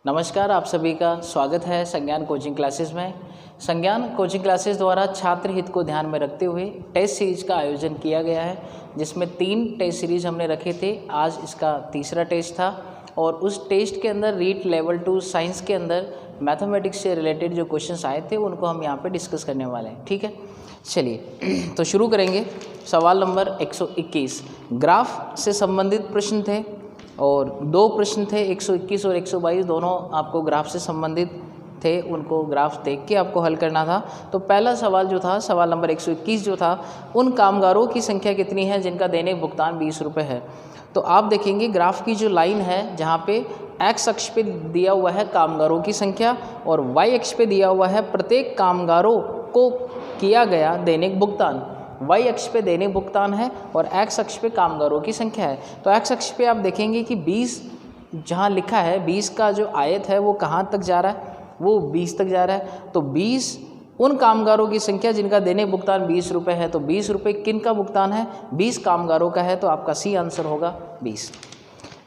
नमस्कार, आप सभी का स्वागत है संज्ञान कोचिंग क्लासेस में। संज्ञान कोचिंग क्लासेस द्वारा छात्र हित को ध्यान में रखते हुए टेस्ट सीरीज का आयोजन किया गया है, जिसमें 3 टेस्ट सीरीज हमने रखे थे। आज इसका तीसरा टेस्ट था और उस टेस्ट के अंदर रीट लेवल 2 साइंस के अंदर मैथमेटिक्स से रिलेटेड जो क्वेश्चंस आए थे उनको हम यहाँ पे डिस्कस करने वाले हैं। ठीक है, चलिए तो शुरू करेंगे। सवाल नंबर 121 ग्राफ से संबंधित प्रश्न थे और 2 प्रश्न थे, 121 और 122, दोनों आपको ग्राफ से संबंधित थे। उनको ग्राफ देख के आपको हल करना था। तो पहला सवाल जो था, सवाल नंबर 121 जो था, उन कामगारों की संख्या कितनी है जिनका दैनिक भुगतान 20 रुपये है। तो आप देखेंगे ग्राफ की जो लाइन है, जहाँ पे एक्स अक्ष पे दिया हुआ है कामगारों की संख्या और वाई अक्ष पे दिया हुआ है प्रत्येक कामगारों को किया गया दैनिक भुगतान। वाई अक्ष पे दैनिक भुगतान है और एक्स अक्ष पे कामगारों की संख्या है। तो एक्स अक्ष पे आप देखेंगे कि 20 जहाँ लिखा है, 20 का जो आयत है वो कहाँ तक जा रहा है, वो 20 तक जा रहा है। तो 20 उन कामगारों की संख्या जिनका दैनिक भुगतान 20 रुपये है। तो 20 रुपये किन का भुगतान है? 20 कामगारों का है। तो आपका सी आंसर होगा 20।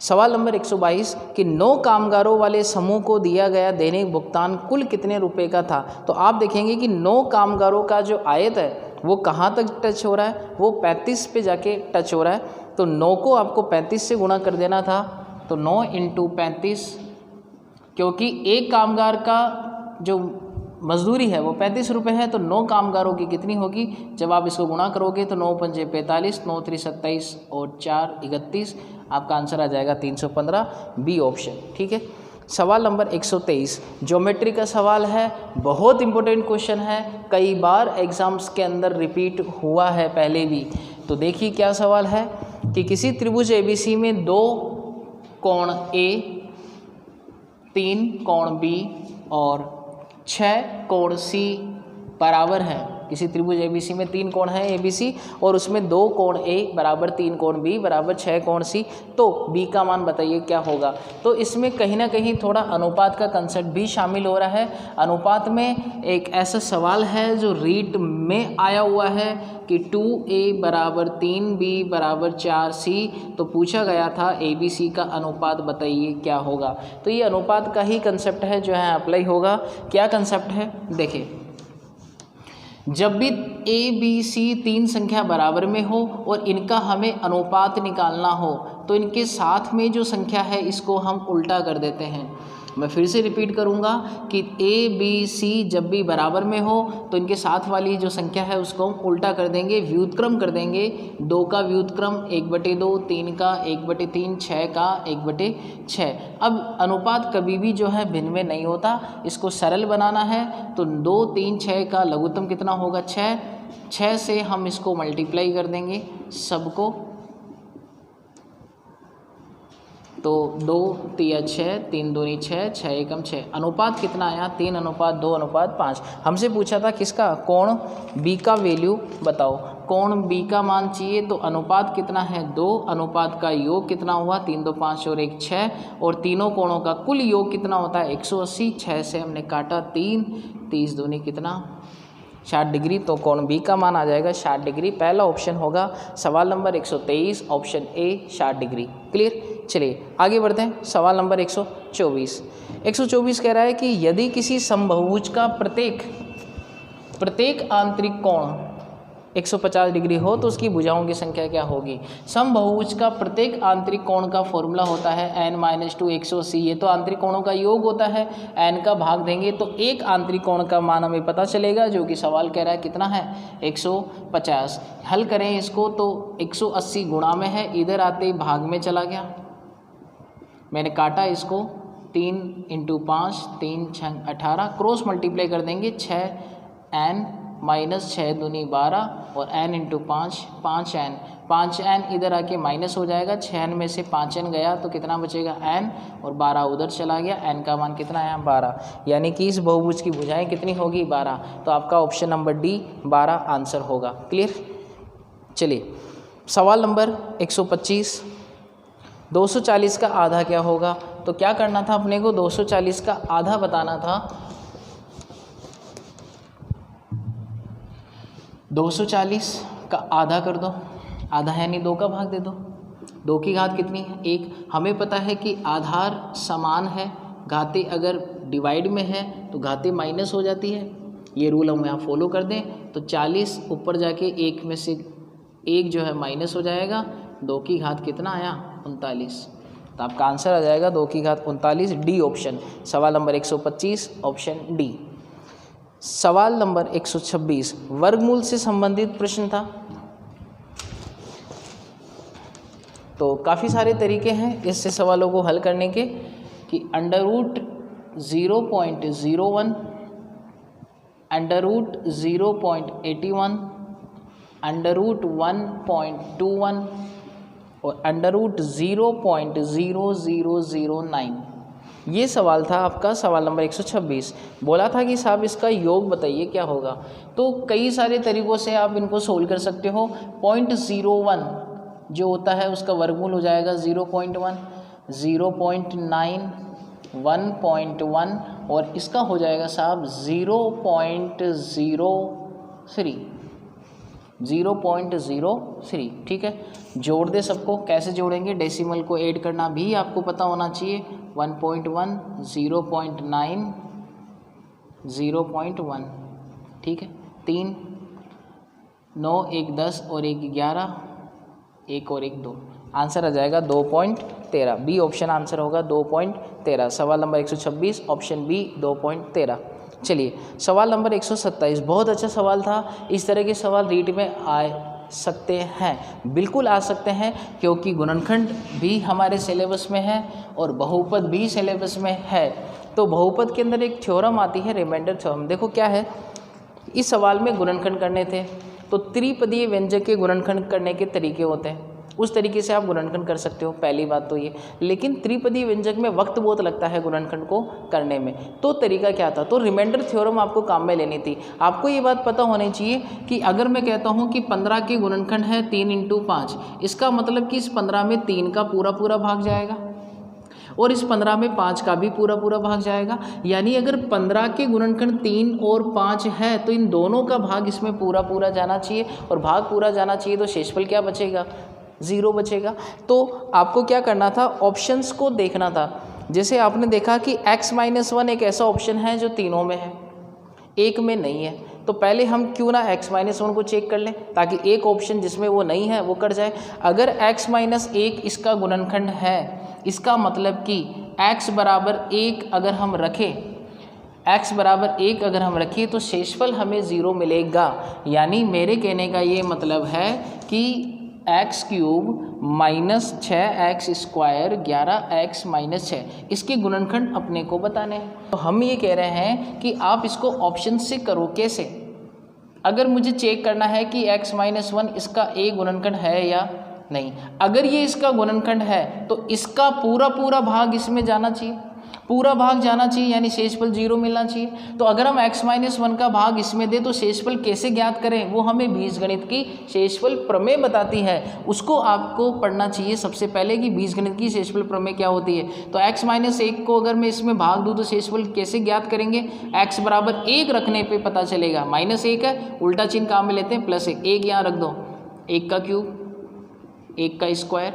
सवाल नंबर 122 कि 9 कामगारों वाले समूह को दिया गया दैनिक भुगतान कुल कितने रुपए का था। तो आप देखेंगे कि 9 कामगारों का जो आयत है वो कहाँ तक टच हो रहा है, वो 35 पे जाके टच हो रहा है। तो 9 को आपको 35 से गुणा कर देना था। तो 9 × 35, क्योंकि एक कामगार का जो मजदूरी है वो 35 रुपये है। तो 9 कामगारों की कितनी होगी? जब आप इसको गुणा करोगे तो 9 × 5 = 45, 9 × 3 = 27 और 4 = 31। आपका आंसर आ जाएगा 315, बी ऑप्शन। ठीक है। सवाल नंबर 123 ज्योमेट्री का सवाल है, बहुत इंपॉर्टेंट क्वेश्चन है, कई बार एग्जाम्स के अंदर रिपीट हुआ है पहले भी। तो देखिए क्या सवाल है कि किसी त्रिभुज ABC में 2 कोण A, 3 कोण B और 6 कोण C बराबर है। किसी त्रिभुज ABC में 3 कोण है ABC और उसमें 2 कोण A बराबर 3 कोण B बराबर 6 कोण C। तो B का मान बताइए क्या होगा। तो इसमें कहीं ना कहीं थोड़ा अनुपात का कंसेप्ट भी शामिल हो रहा है। अनुपात में एक ऐसा सवाल है जो रीट में आया हुआ है कि 2A बराबर 3B बराबर 4C। तो पूछा गया था ABC का अनुपात बताइए क्या होगा। तो ये अनुपात का ही कंसेप्ट है जो है अप्लाई होगा। क्या कंसेप्ट है देखिए, जब भी ABC 3 संख्या बराबर में हो और इनका हमें अनुपात निकालना हो तो इनके साथ में जो संख्या है इसको हम उल्टा कर देते हैं। मैं फिर से रिपीट करूंगा कि ABC जब भी बराबर में हो तो इनके साथ वाली जो संख्या है उसको हम उल्टा कर देंगे, व्युत्क्रम कर देंगे। 2 का व्युत्क्रम 1/2, 3 का 1/3, 6 का 1/6। अब अनुपात कभी भी जो है भिन्न में नहीं होता, इसको सरल बनाना है। तो 2, 3, 6 का लघुत्तम कितना होगा? 6। 6 से हम इसको मल्टीप्लाई कर देंगे सबको। तो 2 × 3 = 6, 3 × 2 = 6, 6 × 6। अनुपात कितना आया? 3:2:5। हमसे पूछा था किसका? कोण B का वैल्यू बताओ। कोण B का मान चाहिए। तो अनुपात कितना है? 2। अनुपात का योग कितना हुआ? 3, 2, 5 और 1 6। और तीनों कोणों का कुल योग कितना होता है? 180। 6 से हमने काटा 3, 30 दूनी कितना? 60 डिग्री। तो कोण B का मान आ जाएगा 60 डिग्री। पहला ऑप्शन होगा सवाल number 123, option A 60 degree. Clear. चलिए आगे बढ़ते हैं। सवाल नंबर 124। 124 कह रहा है कि यदि किसी समबाहुभुज का प्रत्येक आंतरिक कोण 150 डिग्री हो तो उसकी भुजाओं की संख्या क्या होगी। समबाहुभुज का प्रत्येक आंतरिक कोण का फॉर्मूला होता है n-2 180। ये तो आंतरिक कोणों का योग होता है, n का भाग देंगे तो एक आंतरिक कोण का मान हमें पता चलेगा, जो कि सवाल कह रहा है कितना है? 150। हल करें इसको तो 180 गुणा में है, इधर आते ही भाग में चला गया। मैंने काटा इसको 3 × 5, 3 × 6 18। क्रॉस मल्टीप्लाई कर देंगे 6n - 6 दूनी 12 और n × 5 5n। 5n इधर आके माइनस हो जाएगा। 6n में से 5n गया तो कितना बचेगा? n और 12 उधर चला गया। n का मान कितना आया? 12। यानी कि इस बहुभुज की भुजाएं कितनी होगी? 12। तो आपका ऑप्शन नंबर डी 12 आंसर होगा। क्लियर। चलिए सवाल नंबर 125 240 का आधा क्या होगा। तो क्या करना था अपने को? 240 का आधा बताना था। 240 का आधा कर दो, आधा यानी 2 का भाग दे दो। 2 की घात कितनी है? 1। हमें पता है कि आधार समान है घाते अगर डिवाइड में है तो घाते माइनस हो जाती है, ये रूल हम यहाँ फॉलो कर दें तो 40 ऊपर जाके एक में से एक जो है माइनस हो जाएगा, 2 की घात कितना आया 39। तो आपका आंसर आ जाएगा 2 की घात 39, डी ऑप्शन। सवाल नंबर 125 ऑप्शन डी। सवाल नंबर 126 वर्गमूल से संबंधित प्रश्न था। तो काफ़ी सारे तरीके हैं इससे सवालों को हल करने के कि √0.01, √0.81, √1.21 और √0.0009। ये सवाल था आपका सवाल नंबर 126। बोला था कि साहब इसका योग बताइए क्या होगा। तो कई सारे तरीक़ों से आप इनको सोल्व कर सकते हो। 0.01 जो होता है उसका वर्गमूल हो जाएगा 0.1, 0.9, 1.1 और इसका हो जाएगा साहब 0.03। ठीक है, जोड़ दे सबको। कैसे जोड़ेंगे, डेसिमल को ऐड करना भी आपको पता होना चाहिए। 1.1, 0.9, 0.1। ठीक है, 3, 9, 1 10 और 1 11, 1 और 1 2। आंसर आ जाएगा 2.13। बी ऑप्शन आंसर होगा 2.13। सवाल नंबर 126 ऑप्शन बी 2.13। चलिए सवाल नंबर 127 बहुत अच्छा सवाल था। इस तरह के सवाल रीट में आ सकते हैं, बिल्कुल आ सकते हैं, क्योंकि गुणनखंड भी हमारे सिलेबस में है और बहुपद भी सिलेबस में है। तो बहुपद के अंदर एक थ्योरम आती है, रिमाइंडर थ्योरम। देखो क्या है, इस सवाल में गुणनखंड करने थे तो त्रिपदीय व्यंजक के गुणनखंड करने के तरीके होते हैं, उस तरीके से आप गुणनखंड कर सकते हो। पहली बात तो ये, लेकिन त्रिपदीय व्यंजक में वक्त बहुत लगता है गुणनखंड को करने में। तो तरीका क्या था, तो रिमाइंडर थ्योरम आपको काम में लेनी थी। आपको ये बात पता होनी चाहिए कि अगर मैं कहता हूँ कि 15 के गुणनखंड है 3 × 5, इसका मतलब कि इस 15 में 3 का पूरा भाग जाएगा और इस 15 में 5 का भी पूरा भाग जाएगा। यानी अगर 15 के गुणनखंड 3 और 5 है तो इन दोनों का भाग इसमें पूरा जाना चाहिए, और भाग पूरा जाना चाहिए तो शेषफल क्या बचेगा, 0 बचेगा। तो आपको क्या करना था, ऑप्शंस को देखना था। जैसे आपने देखा कि x-1 एक ऐसा ऑप्शन है जो तीनों में है, एक में नहीं है। तो पहले हम क्यों ना x-1 को चेक कर लें, ताकि एक ऑप्शन जिसमें वो नहीं है वो कट जाए। अगर x-1 इसका गुणनखंड है, इसका मतलब कि x बराबर 1 अगर हम रखें, तो शेषफल हमें 0 मिलेगा। यानी मेरे कहने का ये मतलब है कि x³ - 6x² 11x - 6 इसके गुणनखंड अपने को बताने हैं। तो हम ये कह रहे हैं कि आप इसको ऑप्शन से करो। कैसे, अगर मुझे चेक करना है कि x-1 इसका a गुणनखंड है या नहीं। अगर ये इसका गुणनखंड है तो इसका पूरा भाग इसमें जाना चाहिए, पूरा भाग जाना चाहिए, यानी शेषफल 0 मिलना चाहिए। तो अगर हम x-1 का भाग इसमें दे तो शेषफल कैसे ज्ञात करें, वो हमें बीजगणित की शेषफल प्रमेय बताती है। उसको आपको पढ़ना चाहिए सबसे पहले कि बीजगणित की शेषफल प्रमेय क्या होती है। तो x-1 को अगर मैं इसमें भाग दूँ तो शेषफल कैसे ज्ञात करेंगे, x बराबर 1 रखने पर पता चलेगा। -1 है, उल्टा चिन्ह काम में लेते हैं, +1, 1 यहाँ रख दो, 1 का क्यूब, 1 का स्क्वायर,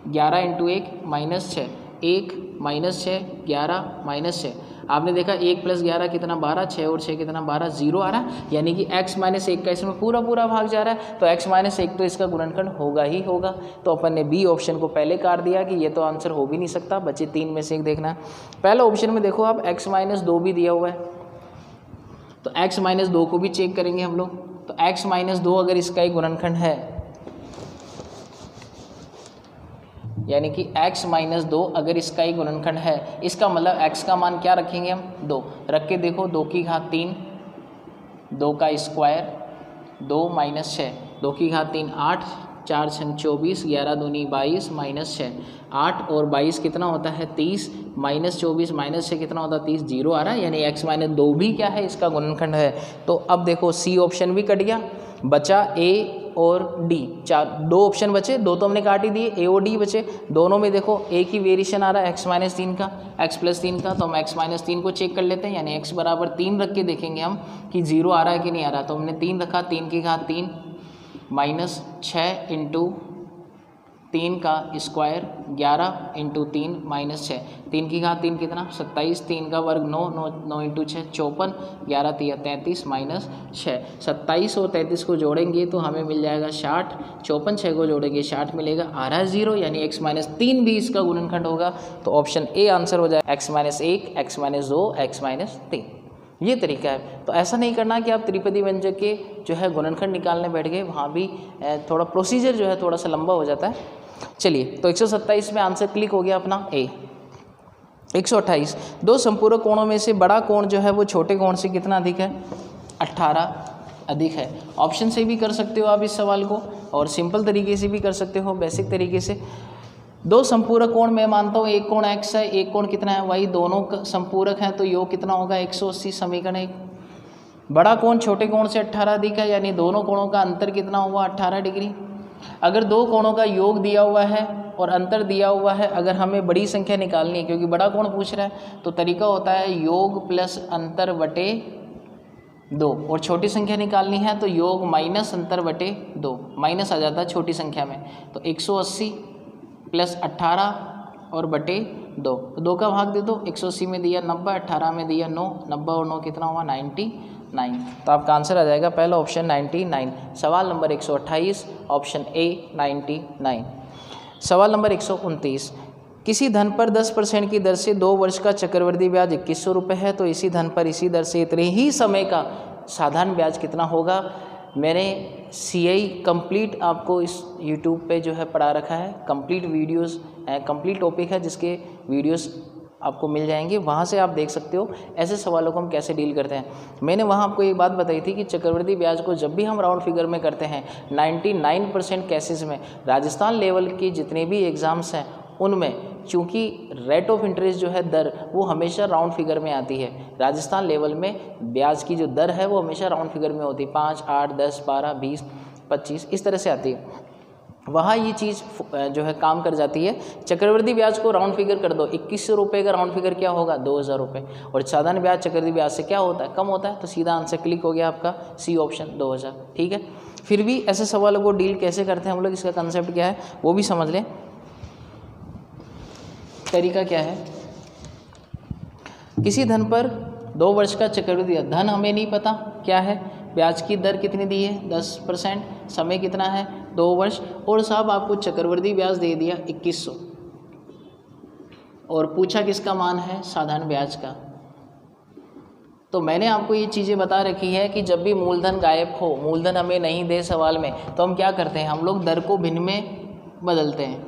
11 × 1 -6, 1 -6 11 -6। आपने देखा 1 + 11 कितना 12, 6 और 6 कितना 12, 0 आ रहा है। यानी कि x-1 का इसमें पूरा भाग जा रहा है। तो x-1 तो इसका गुणनखंड होगा ही होगा। तो अपन ने बी ऑप्शन को पहले काट दिया कि ये तो आंसर हो भी नहीं सकता, बचे 3 में से एक देखना है। पहला ऑप्शन में देखो आप x-2 भी दिया हुआ है, तो x-2 को भी चेक करेंगे हम लोग। तो x-2 अगर इसका एक गुणनखंड है, यानी कि x-2 अगर इसका ही गुणनखंड है, इसका मतलब x का मान क्या रखेंगे हम, 2 रख के देखो। 2 की घात 3, 2 का स्क्वायर, 2 - 6, 2 की घात 3 8, 4 × 24, 11 दूनी 22 -6, 8 और 22 कितना होता है 30, -24 -6 कितना होता है 30, 0 आ रहा है। यानी x-2 भी क्या है, इसका गुणनखंड है। तो अब देखो सी ऑप्शन भी कट गया, बचा ए और डी। 2 ऑप्शन बचे, 2 तो हमने काट ही दिए, ए और डी बचे। दोनों में देखो एक ही वेरिएशन आ रहा है x-3 का, x + 3 का। तो हम x-3 को चेक कर लेते हैं, यानी x बराबर 3 रख के देखेंगे हम कि 0 आ रहा है कि नहीं आ रहा। तो हमने 3 रखा, 3 की घात 3 -6 × 3 का स्क्वायर 11 इंटू 3 माइनस 6, 3 की घात 3 कितना 27, 3 का वर्ग 9, 9 इंटू 6 54, 11 3 33 माइनस 6, 27 और 33 को जोड़ेंगे तो हमें मिल जाएगा 60, 54 6 को जोड़ेंगे 60 मिलेगा, आ रहा है 0 यानी x माइनस 3 भी इसका गुणनखंड होगा। तो ऑप्शन ए आंसर हो जाएगा x minus 1, x minus 2, x minus 3। ये तरीका है। तो ऐसा नहीं करना कि आप त्रिपदी व्यंजक के जो है गुणनखंड निकालने बैठ गए, वहाँ भी थोड़ा प्रोसीजर जो है थोड़ा सा लंबा हो जाता है। चलिए, तो 127 में आंसर क्लिक हो गया अपना ए। 128, दो संपूरक कोणों में से बड़ा कोण जो है वो छोटे कोण से कितना अधिक है? 18 अधिक है। ऑप्शन से भी कर सकते हो आप इस सवाल को, और सिंपल तरीके से भी कर सकते हो, बेसिक तरीके से। दो संपूरक कोण मैं मानता हूँ एक कोण x है, एक कोण कितना है y, दोनों संपूरक हैं तो योग कितना होगा 180। समीकरण 1। बड़ा कोण छोटे कोण से 18 अधिक है, यानी दोनों कोणों का अंतर कितना हुआ 18 डिग्री। अगर दो कोणों का योग दिया हुआ है और अंतर दिया हुआ है, अगर हमें बड़ी संख्या निकालनी है क्योंकि बड़ा कोण पूछ रहा है, तो तरीका होता है योग प्लस अंतर बटे 2, और छोटी संख्या निकालनी है तो योग माइनस अंतर बटे 2, माइनस आ जाता है छोटी संख्या में। तो 180 प्लस 18 और बटे 2, 2 का भाग दे दो, 180 में दिया 90, 18 में दिया 9, 90 और 9 कितना हुआ 99। तो आपका आंसर आ जाएगा पहला ऑप्शन 99। सवाल नंबर 128 ऑप्शन ए 99। सवाल नंबर 129, किसी धन पर 10% की दर से 2 वर्ष का चक्रवृद्धि ब्याज 2100 रुपये है, तो इसी धन पर इसी दर से इतने ही समय का साधारण ब्याज कितना होगा? मैंने CI कंप्लीट आपको इस YouTube पे जो है पढ़ा रखा है, कंप्लीट वीडियोस कंप्लीट टॉपिक है जिसके वीडियोस आपको मिल जाएंगे, वहाँ से आप देख सकते हो ऐसे सवालों को हम कैसे डील करते हैं। मैंने वहाँ आपको एक बात बताई थी कि चक्रवृद्धि ब्याज को जब भी हम राउंड फिगर में करते हैं 99% केसेस में राजस्थान लेवल की जितने भी एग्ज़ाम्स हैं उनमें चूँकि रेट ऑफ इंटरेस्ट जो है दर वो हमेशा राउंड फिगर में आती है। राजस्थान लेवल में ब्याज की जो दर है वो हमेशा राउंड फिगर में होती है, 5, 8, 10, 12, 20, 25 इस तरह से आती है। वहाँ ये चीज़ जो है काम कर जाती है। चक्रवृद्धि ब्याज को राउंड फिगर कर दो, 2100 रुपये का राउंड फिगर क्या होगा 2000 रुपये, और साधारण ब्याज चक्रवृद्धि ब्याज से क्या होता है कम होता है, तो सीधा आंसर क्लिक हो गया आपका सी ऑप्शन 2000। ठीक है, फिर भी ऐसे सवालों को डील कैसे करते हैं हम लोग, इसका कंसेप्ट क्या है वो भी समझ लें। तरीका क्या है, किसी धन पर 2 वर्ष का चक्रवृद्धि, धन हमें नहीं पता क्या है, ब्याज की दर कितनी दी है 10%, समय कितना है 2 वर्ष, और साहब आपको चक्रवृद्धि ब्याज दे दिया 2100 और पूछा किसका मान है साधारण ब्याज का। तो मैंने आपको ये चीज़ें बता रखी है कि जब भी मूलधन गायब हो, मूलधन हमें नहीं दे सवाल में, तो हम क्या करते हैं, हम लोग दर को भिन्न में बदलते हैं,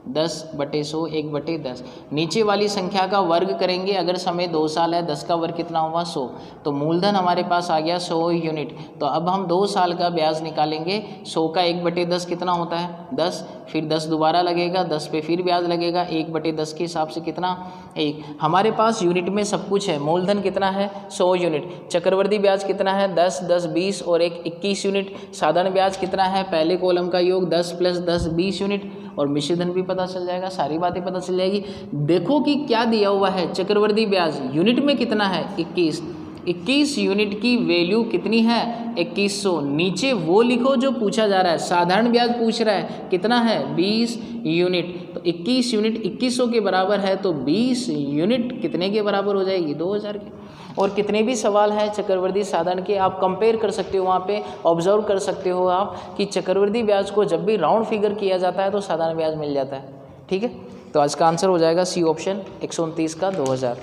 10/100 1/10। नीचे वाली संख्या का वर्ग करेंगे, अगर समय 2 साल है 10 का वर्ग कितना हुआ 100, तो मूलधन हमारे पास आ गया 100 यूनिट। तो अब हम 2 साल का ब्याज निकालेंगे, 100 का 1/10 कितना होता है 10, फिर 10 दोबारा लगेगा, 10 पे फिर ब्याज लगेगा, 1/10 के हिसाब से कितना 1। हमारे पास यूनिट में सब कुछ है, मूलधन कितना है 100 यूनिट, चक्रवृद्धि ब्याज कितना है 10, 10, 20 और 1 21 यूनिट, साधारण ब्याज कितना है पहले कॉलम का योग 10 + 10 20 यूनिट, और मिश्रित धन भी पता चल जाएगा, सारी बातें पता चल जाएगी। देखो कि क्या दिया हुआ है, चक्रवृद्धि ब्याज यूनिट में कितना है 21 यूनिट की वैल्यू कितनी है 2100, नीचे वो लिखो जो पूछा जा रहा है, साधारण ब्याज पूछ रहा है कितना है 20 यूनिट, तो 21 यूनिट 2100 के बराबर है, तो 20 यूनिट कितने के बराबर हो जाएगी 2000 के। और कितने भी सवाल हैं चक्रवृद्धि साधारण के आप कंपेयर कर सकते हो, वहाँ पे ऑब्जर्व कर सकते हो आप कि चक्रवृद्धि ब्याज को जब भी राउंड फिगर किया जाता है तो साधारण ब्याज मिल जाता है। ठीक है, तो आज का आंसर हो जाएगा सी ऑप्शन 129 का 2000।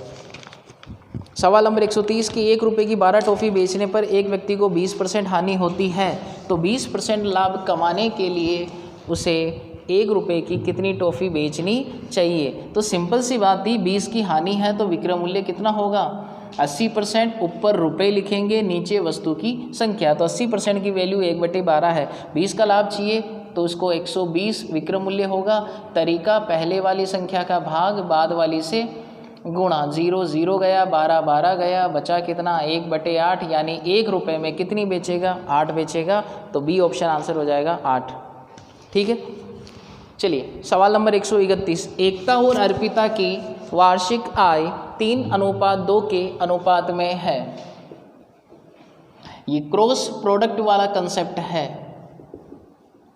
सवाल नंबर 130 की 1 रुपये की 12 टॉफ़ी बेचने पर एक व्यक्ति को 20% हानि होती है, तो 20% लाभ कमाने के लिए उसे 1 रुपये की कितनी टॉफ़ी बेचनी चाहिए। तो सिंपल सी बात थी, 20 की हानि है तो विक्रय मूल्य कितना होगा 80%, ऊपर रुपए लिखेंगे नीचे वस्तु की संख्या, तो 80% की वैल्यू 1/12 है, 20 का लाभ चाहिए तो उसको 120 विक्रय मूल्य होगा। तरीका पहले वाली संख्या का भाग बाद वाली से गुणा, 0 0 गया, 12 12 गया, बचा कितना 1/8, यानी 1 रुपये में कितनी बेचेगा 8 बेचेगा, तो बी ऑप्शन आंसर हो जाएगा 8। ठीक है, चलिए सवाल नंबर 131, एकता और अर्पिता की वार्षिक आय 3:2 के अनुपात में है। ये क्रॉस प्रोडक्ट वाला कंसेप्ट है,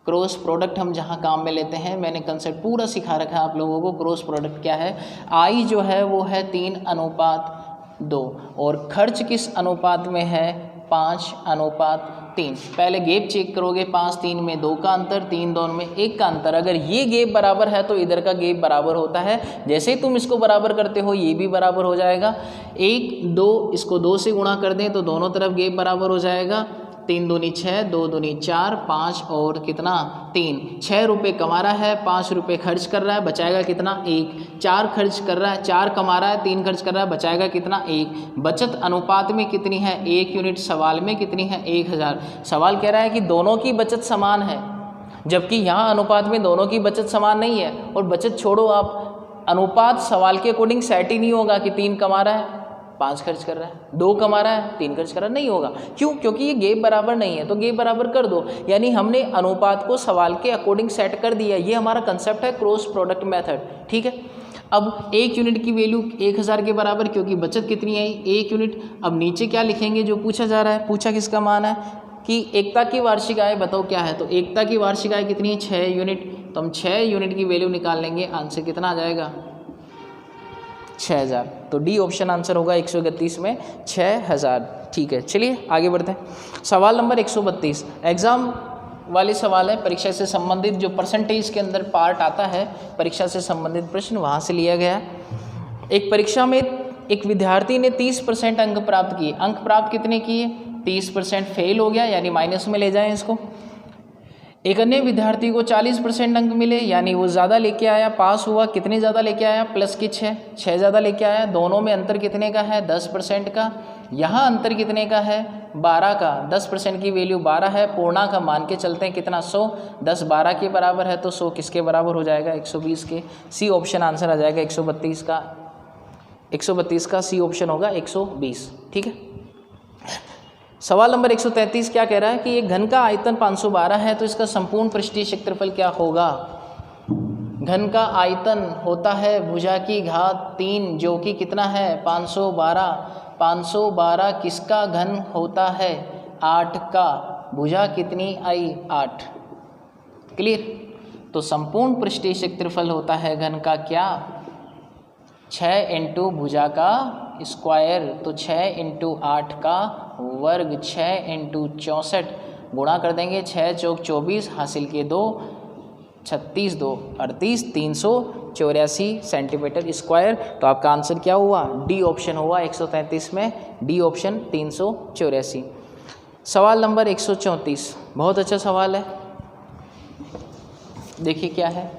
क्रॉस प्रोडक्ट हम जहाँ काम में लेते हैं, मैंने कंसेप्ट पूरा सिखा रखा है आप लोगों को। क्रॉस प्रोडक्ट क्या है, आई जो है वो है 3:2 और खर्च किस अनुपात में है, 5:3। पहले गैप चेक करोगे, 5-3 में 2 का अंतर, 3-2 में 1 का अंतर। अगर ये गैप बराबर है तो इधर का गैप बराबर होता है। जैसे ही तुम इसको बराबर करते हो ये भी बराबर हो जाएगा। 1-2 इसको 2 से गुणा कर दें तो दोनों तरफ गैप बराबर हो जाएगा। 3 दूनी 6, 2 दूनी 4, 5 और कितना 3। 6 रुपये कमा रहा है, 5 रुपये खर्च कर रहा है, बचाएगा कितना 1। 4 खर्च कर रहा है, 4 कमा रहा है, 3 खर्च कर रहा है, बचाएगा कितना 1। बचत अनुपात में कितनी है, 1 यूनिट। सवाल में कितनी है, 1000। सवाल कह रहा है कि दोनों की बचत समान है, जबकि यहाँ अनुपात में दोनों की बचत समान नहीं है। और बचत छोड़ो आप, अनुपात सवाल के अकॉर्डिंग सेट ही नहीं होगा कि 3 कमा रहा है 5 खर्च कर रहा है, 2 कमा रहा है 3 खर्च कर रहा है, नहीं होगा। क्यों? क्योंकि ये गैप बराबर नहीं है। तो गैप बराबर कर दो, यानी हमने अनुपात को सवाल के अकॉर्डिंग सेट कर दिया। ये हमारा कंसेप्ट है क्रॉस प्रोडक्ट मेथड, ठीक है। अब 1 यूनिट की वैल्यू 1000 के बराबर, क्योंकि बचत कितनी आई 1 यूनिट। अब नीचे क्या लिखेंगे जो पूछा जा रहा है, पूछा किसका मान है कि एकता की वार्षिक आय बताओ क्या है। तो एकता की वार्षिक आय कितनी है, 6 यूनिट। तो हम 6 यूनिट की वैल्यू निकाल लेंगे, आंसर कितना आ जाएगा 6000। तो डी ऑप्शन आंसर होगा 131 में 6000, ठीक है। चलिए आगे बढ़ते हैं। सवाल नंबर 132 एग्जाम वाले सवाल है, परीक्षा से संबंधित जो परसेंटेज के अंदर पार्ट आता है, परीक्षा से संबंधित प्रश्न वहाँ से लिया गया है। एक परीक्षा में एक विद्यार्थी ने 30% अंक प्राप्त किए। अंक प्राप्त कितने किए, 30%। फेल हो गया यानी माइनस में ले जाएं इसको। एक अन्य विद्यार्थी को 40% अंक मिले, यानी वो ज़्यादा लेके आया, पास हुआ। कितने ज़्यादा लेके आया, प्लस के 6 ज़्यादा लेके आया। दोनों में अंतर कितने का है, 10% का। यहाँ अंतर कितने का है, 12 का। 10% की वैल्यू 12 है, पूर्णांक हम मान के चलते हैं कितना 100। 10 12 के बराबर है तो 100 किसके बराबर हो जाएगा, 120 के। सी ऑप्शन आंसर आ जाएगा 132 का। 132 का सी ऑप्शन होगा 120, ठीक है। सवाल नंबर 133 क्या कह रहा है कि एक घन का आयतन 512 है तो इसका संपूर्ण पृष्ठीय क्षेत्रफल क्या होगा। घन का आयतन होता है भुजा की घात 3 जो कि कितना है 512। 512 किसका घन होता है, 8 का। भुजा कितनी आई 8, क्लियर। तो संपूर्ण पृष्ठीय क्षेत्रफल होता है घन का क्या, 6 इंटू भुजा का स्क्वायर। तो 6 इंटू 8 का वर्ग, 6 इंटू 64 गुणा कर देंगे, 6 चौक 24 हासिल के 2, 36 2 38, 384 सेंटीमीटर स्क्वायर। तो आपका आंसर क्या हुआ, डी ऑप्शन हुआ 133 में, डी ऑप्शन 384। सवाल नंबर 134 बहुत अच्छा सवाल है, देखिए क्या है।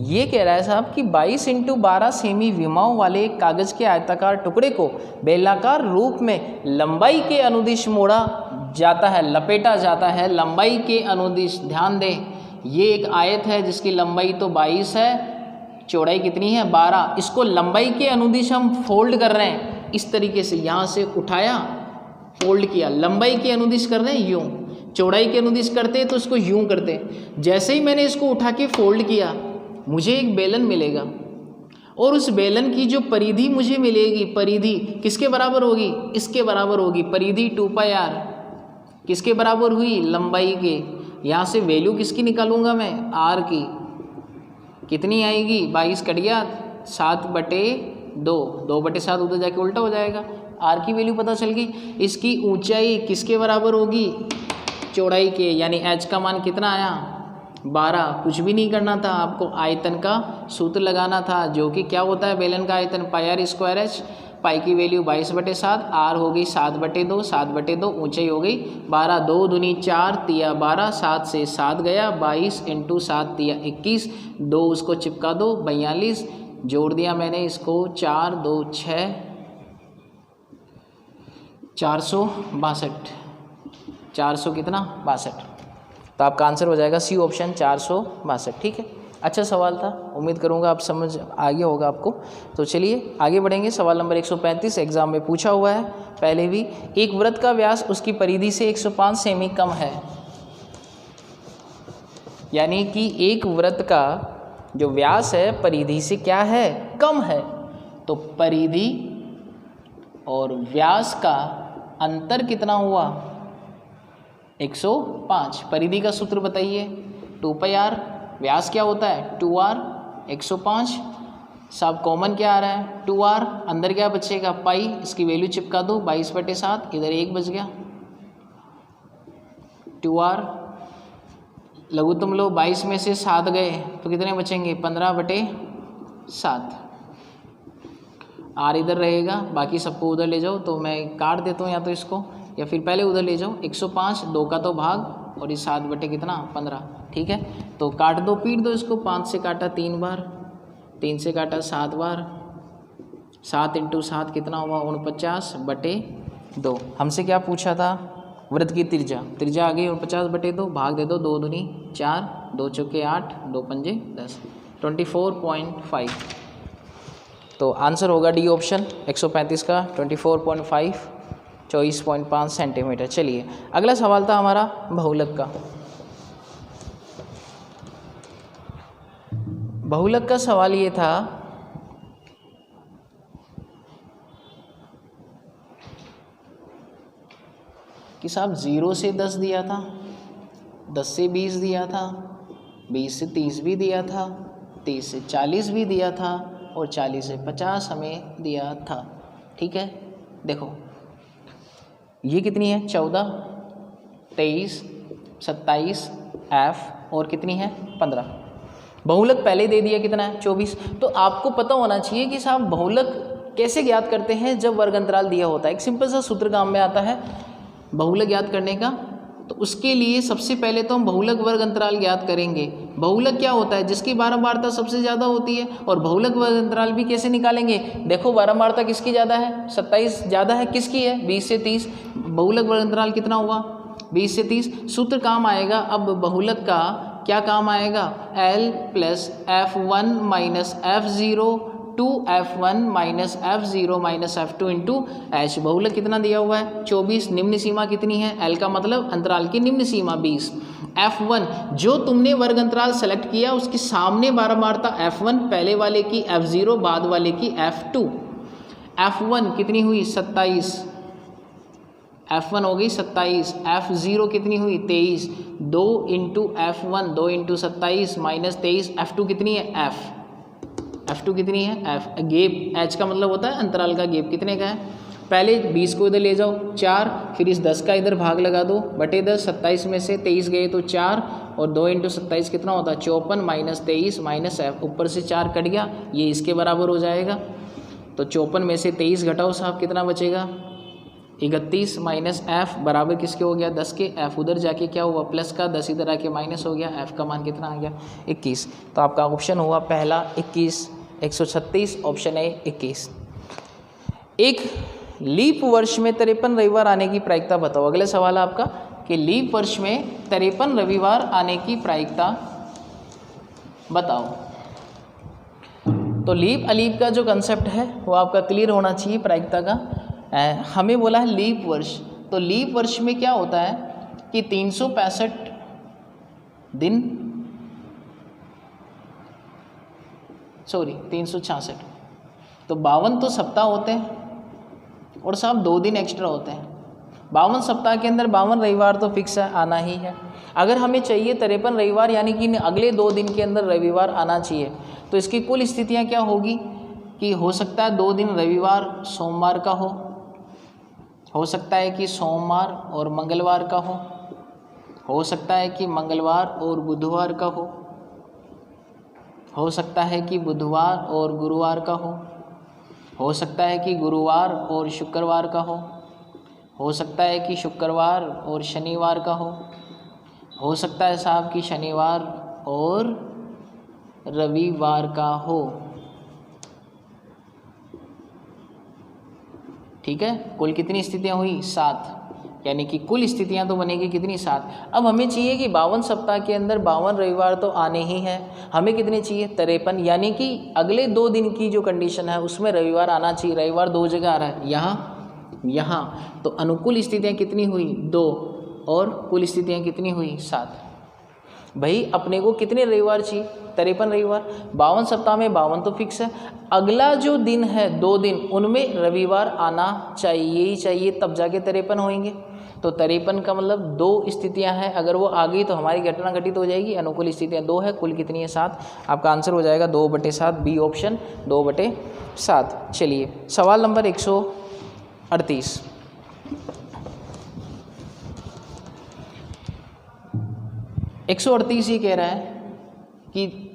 ये कह रहा है साहब कि 22 इंटू 12 सेमी विमाओं वाले एक कागज़ के आयताकार टुकड़े को बेलनाकार रूप में लंबाई के अनुदिश मोड़ा जाता है, लपेटा जाता है लंबाई के अनुदिश। ध्यान दें, ये एक आयत है जिसकी लंबाई तो 22 है, चौड़ाई कितनी है 12। इसको लंबाई के अनुदिश हम फोल्ड कर रहे हैं इस तरीके से, यहाँ से उठाया फोल्ड किया, लंबाई के अनुदिश कर रहे हैं यूँ, चौड़ाई के अनुदिश करते तो इसको यूँ करते। जैसे ही मैंने इसको उठा के फोल्ड किया मुझे एक बेलन मिलेगा, और उस बेलन की जो परिधि मुझे मिलेगी, परिधि किसके बराबर होगी, इसके बराबर होगी। परिधि 2πr किसके बराबर हुई, लंबाई के। यहाँ से वैल्यू किसकी निकालूंगा मैं, r की। कितनी आएगी, 22 कट गया 7/2, 2/7 उधर जाके उल्टा हो जाएगा। r की वैल्यू पता चल गई। इसकी ऊंचाई किसके बराबर होगी, चौड़ाई के, यानी h का मान कितना आया 12। कुछ भी नहीं करना था, आपको आयतन का सूत्र लगाना था जो कि क्या होता है बेलन का आयतन, πr²h। पाई की वैल्यू 22/7, r हो गई 7/2, 7/2 ऊंचाई हो गई 12। 2 दूनी 4 तिया 12, 7 से 7 गया, 22 इंटू 7 तिया 21, 2 उसको चिपका दो 42, जोड़ दिया मैंने इसको 4 2 6, 462, 400 कितना 62। तो आपका आंसर हो जाएगा सी ऑप्शन 462, ठीक है। अच्छा सवाल था, उम्मीद करूंगा आप समझ आ गया होगा आपको। तो चलिए आगे बढ़ेंगे। सवाल नंबर 135 एग्जाम में पूछा हुआ है पहले भी। एक वृत्त का व्यास उसकी परिधि से 105 सेमी कम है, यानी कि एक वृत्त का जो व्यास है परिधि से क्या है, कम है। तो परिधि और व्यास का अंतर कितना हुआ, 105। परिधि का सूत्र बताइए, 2πr। व्यास क्या होता है 2r, 105। सब कॉमन क्या आ रहा है 2r, अंदर क्या बचेगा पाई, इसकी वैल्यू चिपका दो 22/7, इधर 1 बच गया। 2r लघुत्तम लो, 22 में से 7 गए तो कितने बचेंगे 15/7। आर इधर रहेगा, बाकी सबको उधर ले जाओ। तो मैं काट देता हूँ या तो इसको, या फिर पहले उधर ले जाओ। 105, 2 का तो भाग और ये 7/15। ठीक है, तो काट दो, पीट दो इसको। 5 से काटा 3 बार, 3 से काटा 7 बार, 7 × 7 कितना हुआ 49/2। हमसे क्या पूछा था, वृत्त की त्रिज्या। त्रिज्या आ गई 49/2, भाग दे दो, 2 दूनी 4, 2 चौके 8, 2 पंजे 10, 24.5। तो आंसर होगा डी ऑप्शन 135 का 24.5, 24.5 सेंटीमीटर। चलिए अगला सवाल था हमारा बहुलक का। बहुलक का सवाल ये था कि साहब 0 से 10 दिया था, 10 से 20 दिया था, 20 से 30 भी दिया था, 30 से 40 भी दिया था और 40 से 50 हमें दिया था। ठीक है, देखो ये कितनी है 14, 23, 27 F और कितनी है 15। बहुलक पहले दे दिया कितना है 24। तो आपको पता होना चाहिए कि साहब बहुलक कैसे ज्ञात करते हैं जब वर्ग अंतराल दिया होता है। एक सिंपल सा सूत्र काम में आता है बहुलक ज्ञात करने का। तो उसके लिए सबसे पहले तो हम बहुलक वर्ग अंतराल ज्ञात करेंगे। बहुलक क्या होता है, जिसकी बारंबारता सबसे ज़्यादा होती है। और बहुलक वर्ग अंतराल भी कैसे निकालेंगे, देखो बारंबारता किसकी ज़्यादा है 27 ज़्यादा है, किसकी है 20 से 30। बहुलक वर्ग अंतराल कितना हुआ 20 से 30। सूत्र काम आएगा अब बहुलक का, क्या काम आएगा L + F1 - F0 2F1 - F0 - F2 × H। बहुलक कितना दिया हुआ है 24। निम्न सीमा कितनी है, L का मतलब अंतराल की निम्न सीमा 20। F1 जो तुमने वर्ग अंतराल सेलेक्ट किया उसके सामने बारंबारता F1 पहले वाले की, F0 बाद वाले की, F2। F1 कितनी हुई 27, F1 हो गई 27, F0 कितनी हुई 23, 2 × F1 2 × 27 - 23, F2 कितनी है F2 कितनी है F। गैप H का मतलब होता है अंतराल का गैप, कितने का है। पहले 20 को इधर ले जाओ 4, फिर इस 10 का इधर भाग लगा दो बटे 10। 27 में से 23 गए तो 4 और 2 × 27 कितना होता है 54 - 23 - F। ऊपर से 4 कट गया, ये इसके बराबर हो जाएगा। तो 54 में से 23 घटाओ साहब कितना बचेगा 31 - F बराबर किसके हो गया 10 के। F उधर जाके क्या हुआ प्लस का, 10 इधर आके माइनस हो गया। F का मान कितना आ गया 21। तो आपका ऑप्शन हुआ पहला 21, 136 ऑप्शन है 21। एक लीप वर्ष में 53 रविवार आने की प्रायिकता बताओ। अगला सवाल है आपका कि लीप वर्ष में 53 रविवार आने की प्रायिकता बताओ। तो लीप अलीप का जो कंसेप्ट है वो आपका क्लियर होना चाहिए प्रायिकता का। हमें बोला है लीप वर्ष, तो लीप वर्ष में क्या होता है कि 365 दिन, 366, तो 52 तो सप्ताह होते हैं और साहब 2 दिन एक्स्ट्रा होते हैं। 52 सप्ताह के अंदर 52 रविवार तो फिक्स है, आना ही है। अगर हमें चाहिए 53 रविवार यानी कि अगले 2 दिन के अंदर रविवार आना चाहिए, तो इसकी कुल स्थितियां क्या होगी कि हो सकता है 2 दिन रविवार सोमवार का हो सकता है कि सोमवार और मंगलवार का हो सकता है कि मंगलवार और बुधवार का हो सकता है कि बुधवार और गुरुवार का हो सकता है कि गुरुवार और शुक्रवार का हो सकता है कि शुक्रवार और शनिवार का हो सकता है साहब कि शनिवार और रविवार का हो। ठीक है, कुल कितनी स्थितियां हुई 7, यानी कि कुल स्थितियां तो बनेगी कितनी 7। अब हमें चाहिए कि 52 सप्ताह के अंदर 52 रविवार तो आने ही हैं। हमें कितने चाहिए 53, यानी कि अगले 2 दिन की जो कंडीशन है उसमें रविवार आना चाहिए। रविवार 2 जगह आ रहा है, यहाँ तो अनुकूल स्थितियां कितनी हुई 2 और कुल स्थितियां कितनी हुई 7। भाई अपने को कितने रविवार चाहिए 53 रविवार। 52 सप्ताह में 52 तो फिक्स है, अगला जो दिन है 2 दिन उनमें रविवार आना चाहिए ही चाहिए, तब जाके 53 होंगे। तो 53 का मतलब 2 स्थितियां हैं, अगर वो आ गई तो हमारी घटना घटित हो जाएगी। अनुकूल स्थितियां 2 है, कुल कितनी है 7। आपका आंसर हो जाएगा 2/7, बी ऑप्शन 2/7। चलिए सवाल नंबर 138। ये कह रहा है कि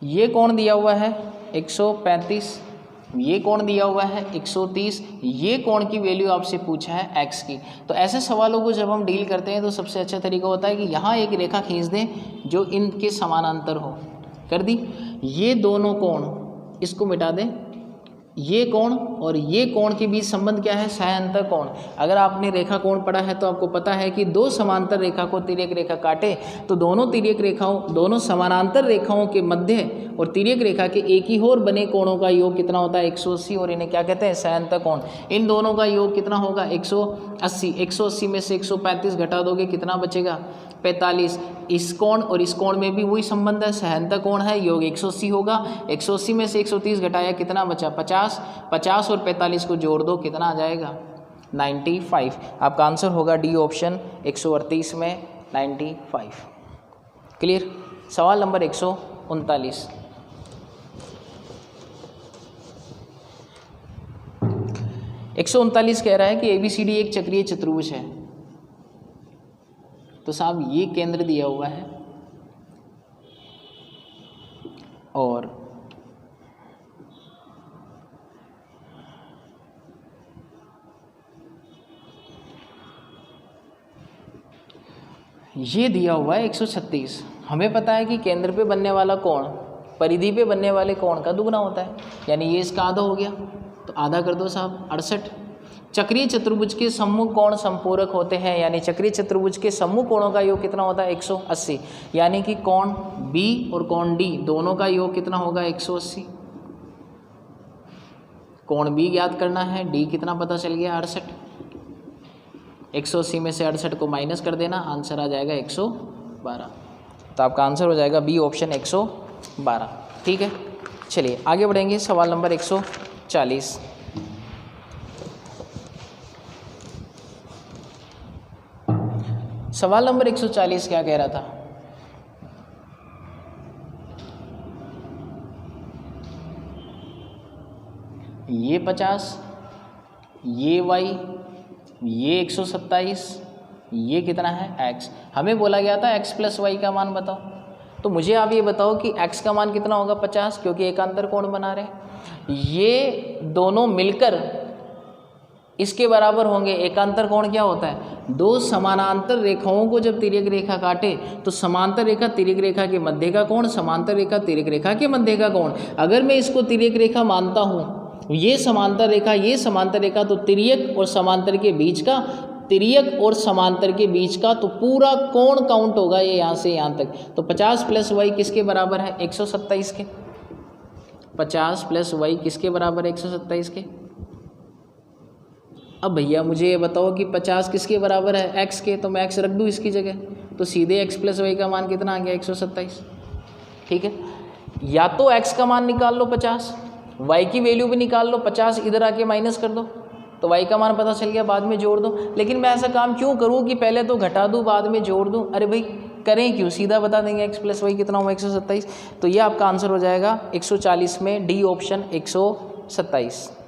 ये कोण दिया हुआ है 135, ये कोण दिया हुआ है 130, ये कोण की वैल्यू आपसे पूछा है x की। तो ऐसे सवालों को जब हम डील करते हैं तो सबसे अच्छा तरीका होता है कि यहाँ एक रेखा खींच दें जो इनके समानांतर हो। कर दी। ये दोनों कोण इसको मिटा दें, ये कोण और ये कोण के बीच संबंध क्या है? सहायंतर कोण। अगर आपने रेखा कोण पढ़ा है तो आपको पता है कि 2 समांतर रेखा को तिर्यक रेखा काटे तो दोनों तिर्यक रेखाओं, दोनों समानांतर रेखाओं के मध्य और तिर्यक रेखा के एक ही ओर बने कोणों का योग कितना होता है? 180, और इन्हें क्या कहते हैं? सहायंतर कोण। इन दोनों का योग कितना होगा? 180। 180 में से 135 घटा दोगे, कितना बचेगा? 45। इस कोण और इस कोण में भी वही संबंध है, सहायंतर कोण है, योग 180 होगा। 180 में से 130 घटाया, कितना बचा? 50। 50 और 45 को जोड़ दो, कितना आ जाएगा? 95। आपका आंसर होगा डी ऑप्शन 138 में 95। क्लियर। सवाल नंबर 139। 139 कह रहा है कि ABCD एक चक्रीय चतुर्भुज है। तो साहब ये केंद्र दिया हुआ है और ये दिया हुआ है 136। हमें पता है कि केंद्र पे बनने वाला कोण परिधि पे बनने वाले कोण का दुगना होता है, यानी ये इसका आधा हो गया, तो आधा कर दो साहब 68। चक्रीय चतुर्भुज के सम्मुख कोण संपूरक होते हैं, यानी चक्रीय चतुर्भुज के सम्मुख कोणों का योग कितना होता है? 180, यानी कि कोण B और कोण D दोनों का योग कितना होगा? 180। कोण B ज्ञात करना है, D कितना पता चल गया? 68। 180 में से 68 को माइनस कर देना, आंसर आ जाएगा 112। तो आपका आंसर हो जाएगा बी ऑप्शन 112। ठीक है, चलिए आगे बढ़ेंगे। सवाल नंबर 140। सवाल नंबर 140 क्या कह रहा था? ये 50, ये y, ये 127, ये कितना है? x। हमें बोला गया था x प्लस वाई का मान बताओ। तो मुझे आप ये बताओ कि x का मान कितना होगा? 50, क्योंकि एकांतर कोण बना रहे। ये दोनों मिलकर इसके बराबर होंगे। एकांतर कोण क्या होता है? 2 समानांतर रेखाओं को जब तिर्यक रेखा काटे तो समांतर रेखा तिर्यक रेखा के मध्य का कोण, समांतर रेखा तिर्यक रेखा के मध्य का कोण। अगर मैं इसको तिर्यक रेखा मानता हूँ, ये समांतर रेखा, ये समांतर रेखा, तो तिर्यक और समांतर के बीच का, तिर्यक और समांतर के बीच का तो पूरा कोण काउंट होगा ये यहाँ से यहाँ तक। तो 50 प्लस वाई किसके बराबर है? 127 के। 50 प्लस वाई किसके बराबर है? 127 के। अब भैया मुझे ये बताओ कि 50 किसके बराबर है? x के। तो मैं x रख दूँ इसकी जगह, तो सीधे x प्लस वाई का मान कितना आ गया? 127। ठीक है, या तो x का मान निकाल लो 50, y की वैल्यू भी निकाल लो, 50 इधर आके माइनस कर दो तो y का मान पता चल गया, बाद में जोड़ दो। लेकिन मैं ऐसा काम क्यों करूँ कि पहले तो घटा दूँ बाद में जोड़ दूँ? अरे भाई करें क्यों, सीधा बता देंगे x प्लस वाई कितना हुआ? 127। तो ये आपका आंसर हो जाएगा 140 में डी ऑप्शन 127।